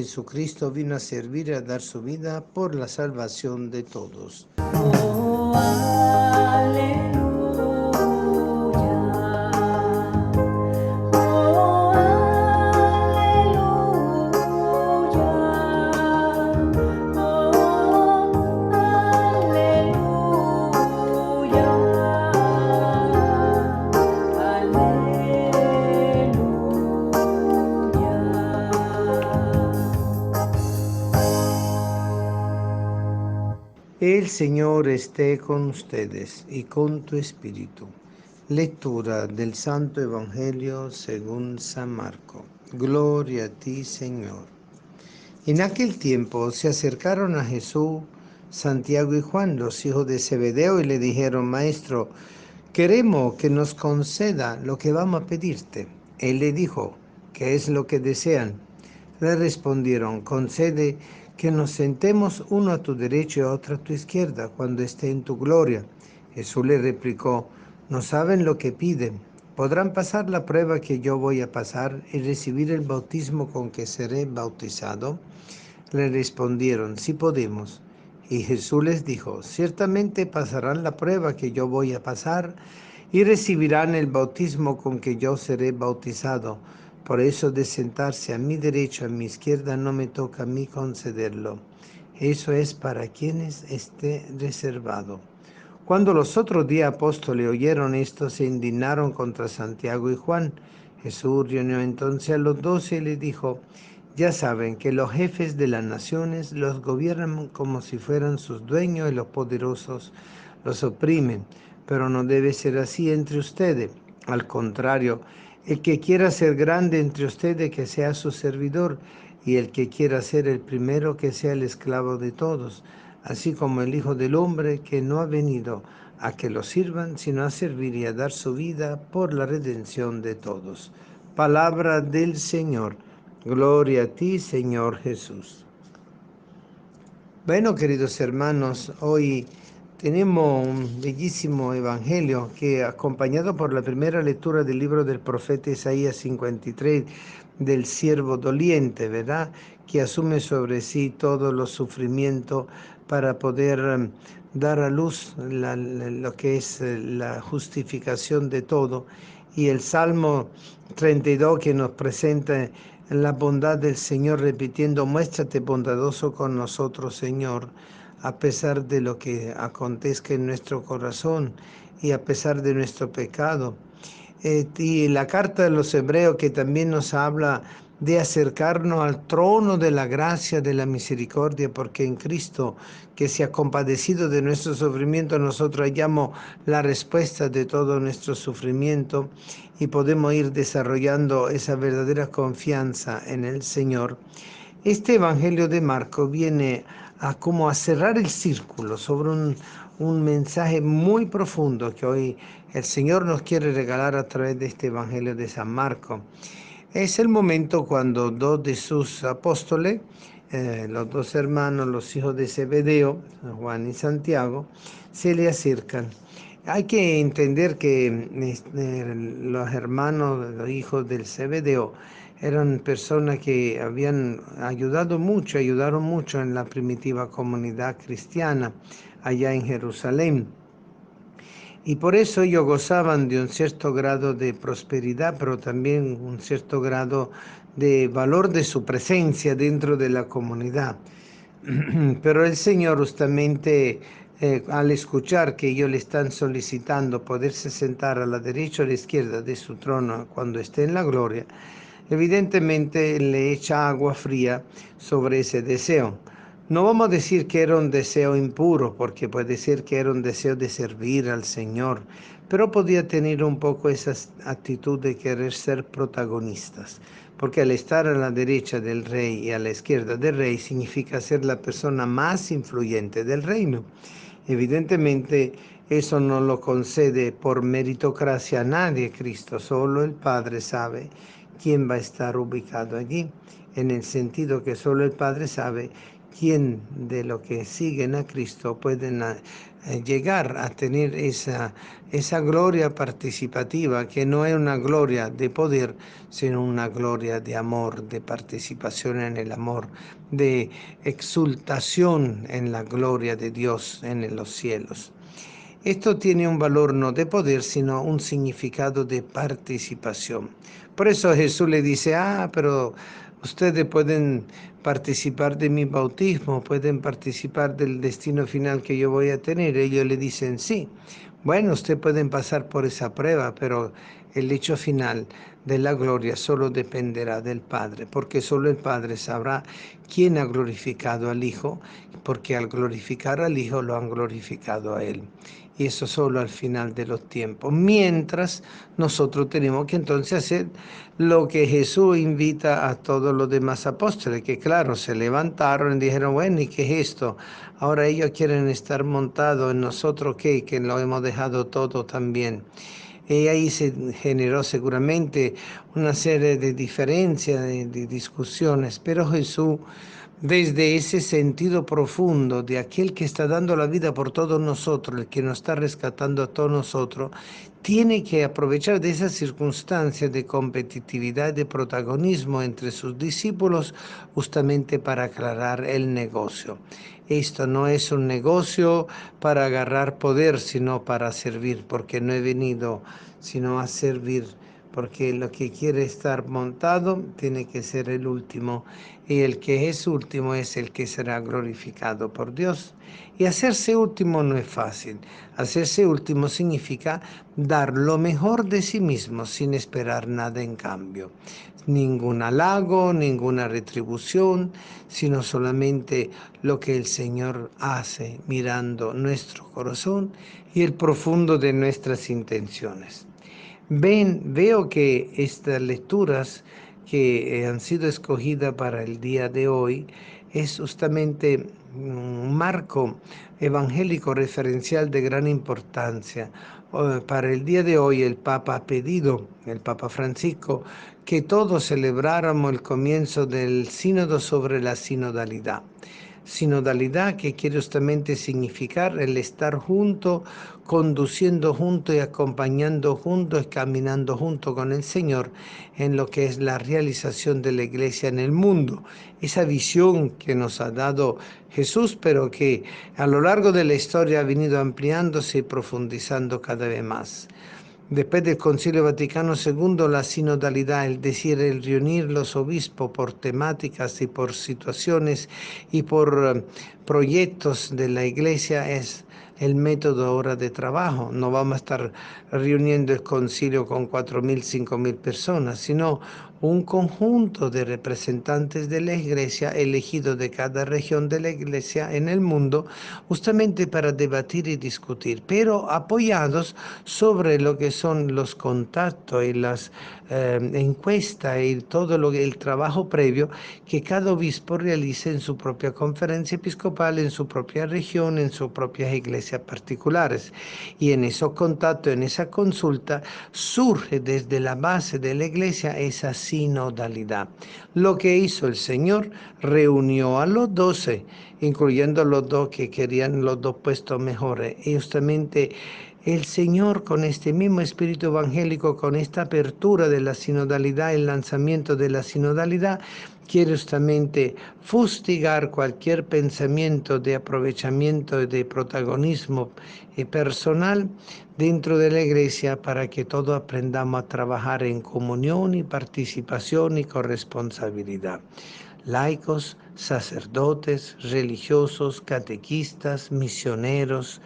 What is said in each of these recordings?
Jesucristo vino a servir y a dar su vida por la salvación de todos. Oh, aleluya. Oh, aleluya. Oh, El Señor esté con ustedes y con tu espíritu. Lectura del Santo Evangelio según San Marco. Gloria a ti, Señor. En aquel tiempo se acercaron a Jesús Santiago y Juan, los hijos de Zebedeo, y le dijeron: Maestro, queremos que nos conceda lo que vamos a pedirte. Él le dijo: ¿qué es lo que desean? Le respondieron: concede que nos sentemos uno a tu derecha y otro a tu izquierda cuando esté en tu gloria. Jesús le replicó: no saben lo que piden. ¿Podrán pasar la prueba que yo voy a pasar y recibir el bautismo con que seré bautizado? Le respondieron: sí podemos. Y Jesús les dijo: ciertamente pasarán la prueba que yo voy a pasar y recibirán el bautismo con que yo seré bautizado. Por eso de sentarse a mi derecha o a mi izquierda no me toca a mí concederlo. Eso es para quienes esté reservado. Cuando los otros 10 apóstoles oyeron esto, se indignaron contra Santiago y Juan. Jesús reunió entonces a los 12 y les dijo: ya saben que los jefes de las naciones los gobiernan como si fueran sus dueños y los poderosos los oprimen, pero no debe ser así entre ustedes. Al contrario, el que quiera ser grande entre ustedes, que sea su servidor, y el que quiera ser el primero, que sea el esclavo de todos, así como el Hijo del Hombre, que no ha venido a que lo sirvan, sino a servir y a dar su vida por la redención de todos. Palabra del Señor. Gloria a ti, Señor Jesús. Bueno, queridos hermanos, hoy tenemos un bellísimo evangelio que, acompañado por la primera lectura del libro del profeta Isaías 53, del siervo doliente, ¿verdad?, que asume sobre sí todos los sufrimientos para poder dar a luz lo que es la justificación de todo. Y el Salmo 32, que nos presenta la bondad del Señor, repitiendo: muéstrate bondadoso con nosotros, Señor, a pesar de lo que acontezca en nuestro corazón y a pesar de nuestro pecado. Y la carta de los Hebreos, que también nos habla de acercarnos al trono de la gracia, de la misericordia, porque en Cristo, que se ha compadecido de nuestro sufrimiento, nosotros hallamos la respuesta de todo nuestro sufrimiento y podemos ir desarrollando esa verdadera confianza en el Señor. Este Evangelio de Marco viene como a cerrar el círculo sobre un mensaje muy profundo que hoy el Señor nos quiere regalar a través de este Evangelio de San Marco. Es el momento cuando dos de sus apóstoles, los dos hermanos, los hijos de Zebedeo, Juan y Santiago, se le acercan. Hay que entender que los hermanos, los hijos del Zebedeo, eran personas que habían ayudaron mucho en la primitiva comunidad cristiana allá en Jerusalén. Y por eso ellos gozaban de un cierto grado de prosperidad, pero también un cierto grado de valor de su presencia dentro de la comunidad. Pero el Señor, justamente al escuchar que ellos le están solicitando poderse sentar a la derecha o a la izquierda de su trono cuando esté en la gloria, evidentemente le echa agua fría sobre ese deseo. No vamos a decir que era un deseo impuro, porque puede ser que era un deseo de servir al Señor, pero podía tener un poco esa actitud de querer ser protagonistas, porque al estar a la derecha del rey y a la izquierda del rey significa ser la persona más influyente del reino. Evidentemente, eso no lo concede por meritocracia a nadie Cristo, solo el Padre sabe quién va a estar ubicado allí, en el sentido que solo el Padre sabe quién de los que siguen a Cristo pueden llegar a tener esa gloria participativa, que no es una gloria de poder, sino una gloria de amor, de participación en el amor, de exultación en la gloria de Dios en los cielos. Esto tiene un valor no de poder, sino un significado de participación. Por eso Jesús le dice, pero ustedes pueden participar de mi bautismo, pueden participar del destino final que yo voy a tener. Ellos le dicen, sí, bueno, ustedes pueden pasar por esa prueba, pero el hecho final de la gloria solo dependerá del Padre, porque solo el Padre sabrá quién ha glorificado al Hijo, porque al glorificar al Hijo lo han glorificado a Él. Y eso solo al final de los tiempos. Mientras nosotros tenemos que entonces hacer lo que Jesús invita a todos los demás apóstoles, que claro, se levantaron y dijeron, bueno, ¿y qué es esto? Ahora ellos quieren estar montados en nosotros, ¿qué? Que lo hemos dejado todo también. Y ahí se generó seguramente una serie de diferencias, de discusiones, pero Jesús, desde ese sentido profundo de aquel que está dando la vida por todos nosotros, el que nos está rescatando a todos nosotros, tiene que aprovechar de esas circunstancias de competitividad, de protagonismo entre sus discípulos, justamente para aclarar el negocio. Esto no es un negocio para agarrar poder, sino para servir, porque no he venido sino a servir, porque lo que quiere estar montado tiene que ser el último, y el que es último es el que será glorificado por Dios. Y hacerse último no es fácil. Hacerse último significa dar lo mejor de sí mismo sin esperar nada en cambio. Ningún halago, ninguna retribución, sino solamente lo que el Señor hace mirando nuestro corazón y el profundo de nuestras intenciones. Veo que estas lecturas que han sido escogidas para el día de hoy es justamente un marco evangélico referencial de gran importancia. Para el día de hoy el Papa ha pedido, el Papa Francisco, que todos celebráramos el comienzo del sínodo sobre la sinodalidad. Sinodalidad que quiere justamente significar el estar junto, conduciendo junto y acompañando juntos, caminando junto con el Señor en lo que es la realización de la iglesia en el mundo. Esa visión que nos ha dado Jesús, pero que a lo largo de la historia ha venido ampliándose y profundizando cada vez más. Después del Concilio Vaticano II, la sinodalidad, es decir, el reunir los obispos por temáticas y por situaciones y por proyectos de la iglesia, es el método ahora de trabajo. No vamos a estar reuniendo el concilio con 4.000, 5.000 personas, sino un conjunto de representantes de la iglesia elegidos de cada región de la iglesia en el mundo, justamente para debatir y discutir, pero apoyados sobre lo que son los contactos y las encuestas y todo el trabajo previo que cada obispo realiza en su propia conferencia episcopal, en su propia región, en sus propias iglesias particulares. Y en esos contactos, en esa consulta, surge desde la base de la iglesia esa sinodalidad. Lo que hizo el Señor, reunió a los 12, incluyendo los dos que querían los dos puestos mejores, y justamente el Señor, con este mismo espíritu evangélico, con esta apertura de la sinodalidad, el lanzamiento de la sinodalidad, quiere justamente fustigar cualquier pensamiento de aprovechamiento, de protagonismo personal dentro de la iglesia, para que todos aprendamos a trabajar en comunión y participación y corresponsabilidad. Laicos, sacerdotes, religiosos, catequistas, misioneros,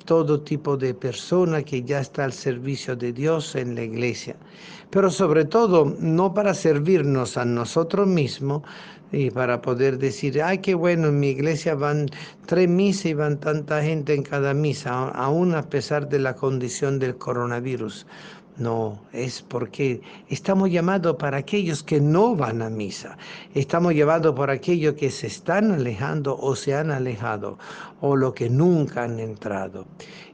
todo tipo de persona que ya está al servicio de Dios en la iglesia. Pero sobre todo, no para servirnos a nosotros mismos y para poder decir, ay, qué bueno, en mi iglesia van 3 misas y van tanta gente en cada misa, aún a pesar de la condición del coronavirus. No, es porque estamos llamados para aquellos que no van a misa. Estamos llamados por aquellos que se están alejando o se han alejado, o los que nunca han entrado.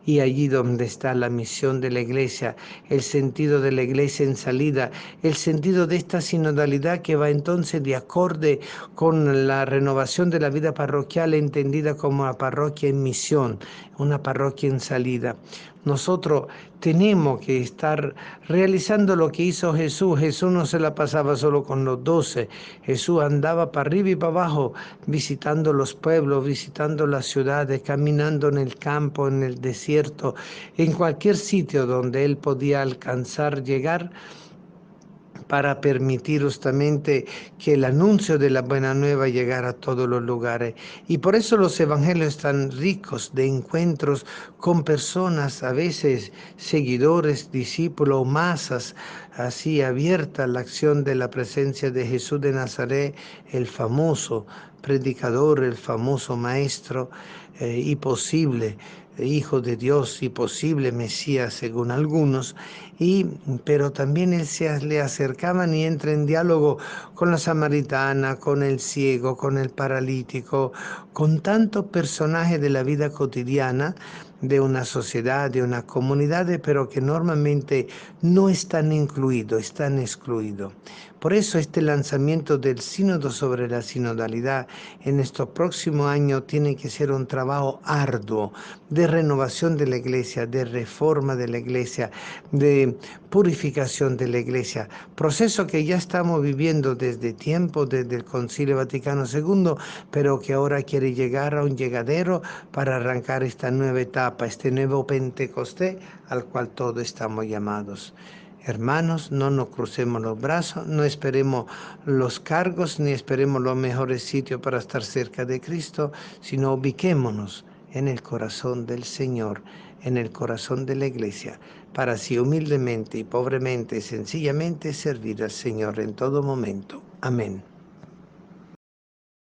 y allí donde está la misión de la iglesia, el sentido de la iglesia en salida, el sentido de esta sinodalidad que va entonces de acorde con la renovación de la vida parroquial entendida como una parroquia en misión, una parroquia en salida. Nosotros tenemos que estar realizando lo que hizo Jesús. Jesús no se la pasaba solo con los 12. Jesús andaba para arriba y para abajo, visitando los pueblos, visitando las ciudades, caminando en el campo, en el desierto, en cualquier sitio donde él podía alcanzar, llegar, para permitir justamente que el anuncio de la buena nueva llegara a todos los lugares. Y por eso los evangelios están ricos de encuentros con personas, a veces seguidores, discípulos, masas, así abierta la acción de la presencia de Jesús de Nazaret, el famoso predicador, el famoso maestro y posible Hijo de Dios y posible Mesías según algunos, pero también él le acercaban y entra en diálogo con la samaritana, con el ciego, con el paralítico, con tantos personajes de la vida cotidiana de una sociedad, de una comunidad, pero que normalmente no están incluidos, están excluidos. Por eso este lanzamiento del sínodo sobre la sinodalidad en estos próximos años tiene que ser un trabajo arduo de renovación de la iglesia, de reforma de la iglesia, de purificación de la iglesia, proceso que ya estamos viviendo desde tiempo, desde el Concilio Vaticano II, pero que ahora quiere llegar a un llegadero para arrancar esta nueva etapa, este nuevo Pentecostés al cual todos estamos llamados. Hermanos, no nos crucemos los brazos, no esperemos los cargos ni esperemos los mejores sitios para estar cerca de Cristo, sino ubiquémonos en el corazón del Señor, en el corazón de la iglesia, para así humildemente y pobremente, sencillamente servir al Señor en todo momento. Amén.